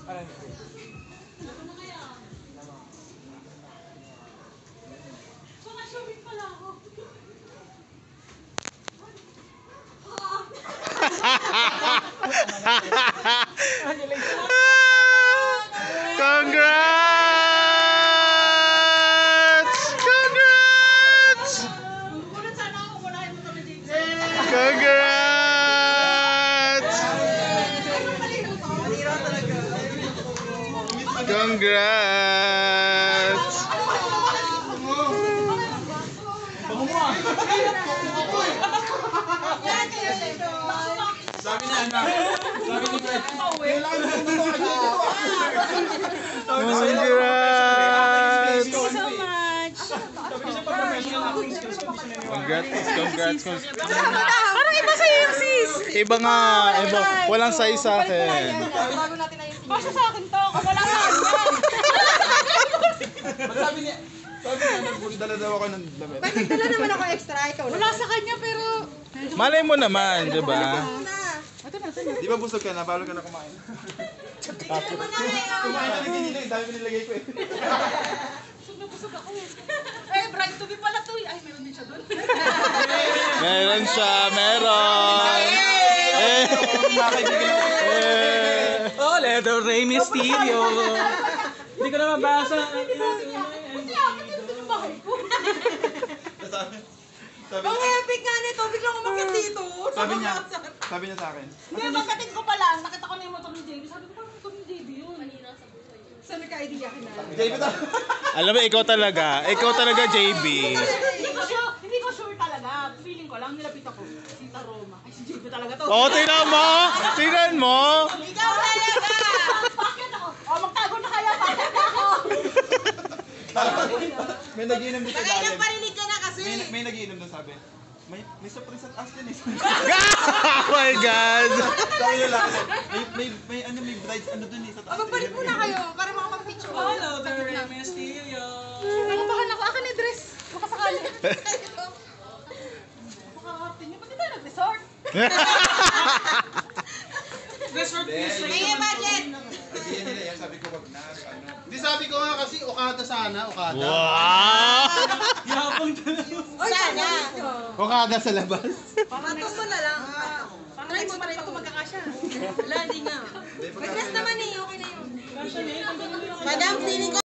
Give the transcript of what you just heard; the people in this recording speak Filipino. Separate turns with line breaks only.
Congrats! Congrats! Congrats! Congrats!
Sabi na anak. Sabi ni Fred.
Congrats!
Thank you so much.
Congrats!
Parang iba sa'yo yung sis.
Iba nga, iba. Walang size sa akin.
Basta sa akin to, kung wala sa kanya.
Sabi niya, nagdala daw ako ng damit.
Nagdala naman ako extra, ikaw
Wala sa kanya pero...
Malay mo naman, di ba?
Di ba busog ka na? Balo ka na kumain. Kumain na nagdinilay. Dami pinilagay ko eh.
Busog ako eh. Eh, bride to be pala to eh. Ay, meron din siya doon.
Meron siya, meron!
Oh, Leather Rey Mysterio. Hindi ko na mabasa.
Sabi
Ang epic nga nito, biglang umakit dito.
Sabi niya sa akin.
Hindi, pagkating ko pa lang, nakita ko na yung motor ni JB. Sabi ko, parang motor ni JB yun.
Saan nagka-idea ka na?
Jay, bita.
Alam mo, ikaw talaga, JB.
Hindi ko sure talaga. Feeling ko lang, nilapit ako. Tita Roma. Ay, si JB talaga to.
Oh, tingnan mo! Tingnan mo!
Ikaw talaga! Bakit ako? O, magtago na kaya. Bakit ako?
May nagiinom dito
Tagay
lalim.
ng parinig ka na kasi.
May nagiinom doon sabi. May surprise at Aston eh.
Oh my God!
Sabi nila, may brides ano doon eh sa taas.
Magbalik muna kayo para makapag-picture.
Oh, Leather Rey Mysterio.
Ano ba ako? Akin ni dress. Baka sakali. Pakakarte niyo. Ba't di tayo nag-resort?
Resort please.
May budget.
Nagiinom nila yan, sabi ko wag na. Ano.
Hindi sabi ko nga kasi Okada sana, Okada.
Wow!
Yapang
Sana.
Okada sa labas.
Patos mo na lang.
Try mo pa rin ito magkakasya.
Wala, hindi nga. Mag-dress naman eh, okay na yun.
Kasha niya.
Madam, feeling ko